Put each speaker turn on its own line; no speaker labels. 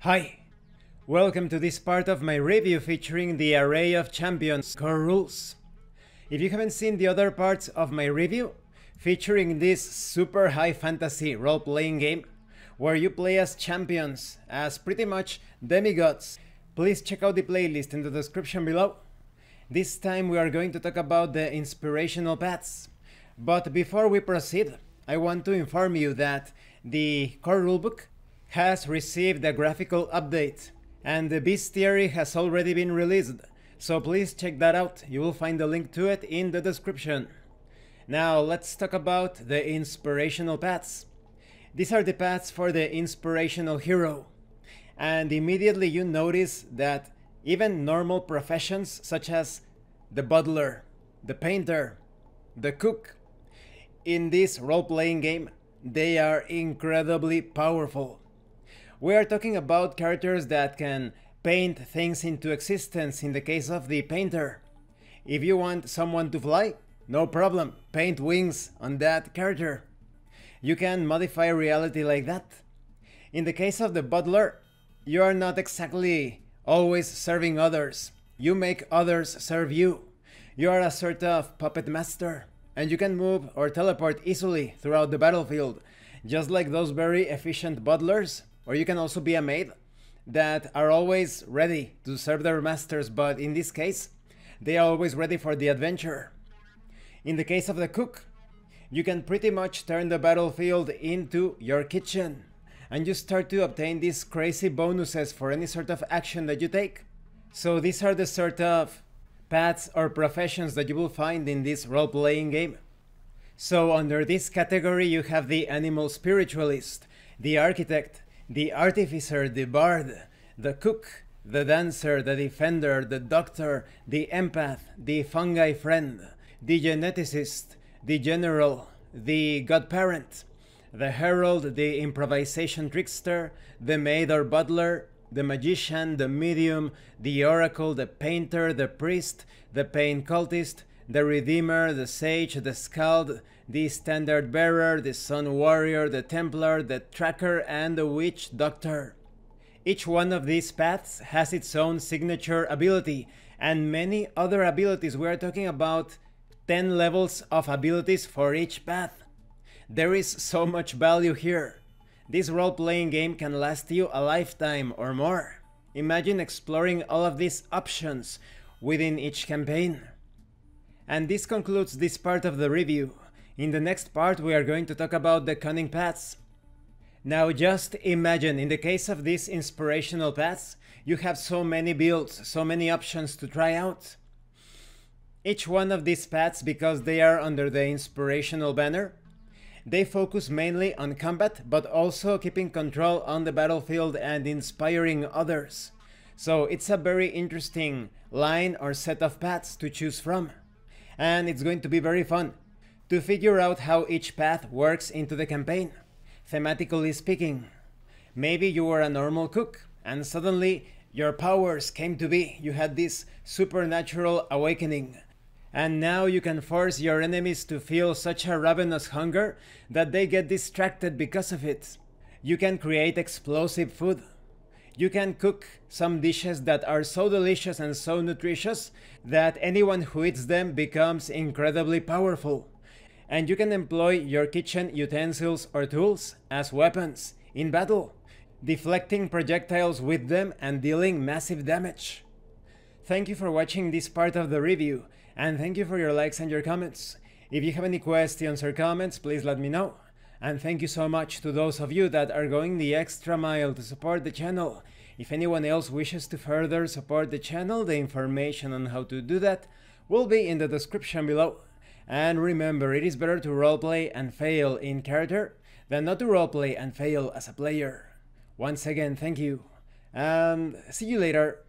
Hi, welcome to this part of my review featuring the array of champions core rules. If you haven't seen the other parts of my review, featuring this super high fantasy role-playing game, where you play as champions, as pretty much demigods, please check out the playlist in the description below. This time we are going to talk about the inspirational paths. But before we proceed, I want to inform you that the core rulebook has received a graphical update, and the bestiary has already been released, so please check that out. You will find the link to it in the description. Now let's talk about the inspirational paths. These are the paths for the inspirational hero, and immediately you notice that even normal professions such as the butler, the painter, the cook, in this role-playing game, they are incredibly powerful. We are talking about characters that can paint things into existence in the case of the painter. If you want someone to fly, no problem, paint wings on that character. You can modify reality like that. In the case of the butler, you are not exactly always serving others. You make others serve you. You are a sort of puppet master, and you can move or teleport easily throughout the battlefield, just like those very efficient butlers. Or you can also be a maid that are always ready to serve their masters, but in this case, they are always ready for the adventure. In the case of the cook, you can pretty much turn the battlefield into your kitchen, and you start to obtain these crazy bonuses for any sort of action that you take. So these are the sort of paths or professions that you will find in this role-playing game. So under this category you have the animal spiritualist, the architect, the artificer, the bard, the cook, the dancer, the defender, the doctor, the empath, the fungi friend, the geneticist, the general, the godparent, the herald, the improvisation trickster, the maid or butler, the magician, the medium, the oracle, the painter, the priest, the pain cultist, the redeemer, the sage, the skald, the standard bearer, the sun warrior, the templar, the tracker, and the witch doctor. Each one of these paths has its own signature ability, and many other abilities. We are talking about 10 levels of abilities for each path. There is so much value here. This role-playing game can last you a lifetime or more. Imagine exploring all of these options within each campaign. And this concludes this part of the review. In the next part we are going to talk about the cunning paths. Now just imagine, in the case of these inspirational paths, you have so many builds, so many options to try out. Each one of these paths, because they are under the inspirational banner, they focus mainly on combat, but also keeping control on the battlefield and inspiring others. So it's a very interesting line or set of paths to choose from. And it's going to be very fun to figure out how each path works into the campaign, thematically speaking. Maybe you were a normal cook, and suddenly your powers came to be. You had this supernatural awakening. And now you can force your enemies to feel such a ravenous hunger that they get distracted because of it. You can create explosive food. You can cook some dishes that are so delicious and so nutritious that anyone who eats them becomes incredibly powerful. And you can employ your kitchen utensils or tools as weapons in battle, deflecting projectiles with them and dealing massive damage. Thank you for watching this part of the review, and thank you for your likes and your comments. If you have any questions or comments, please let me know. And thank you so much to those of you that are going the extra mile to support the channel. If anyone else wishes to further support the channel, the information on how to do that will be in the description below. And remember, it is better to roleplay and fail in character than not to roleplay and fail as a player. Once again, thank you, and see you later.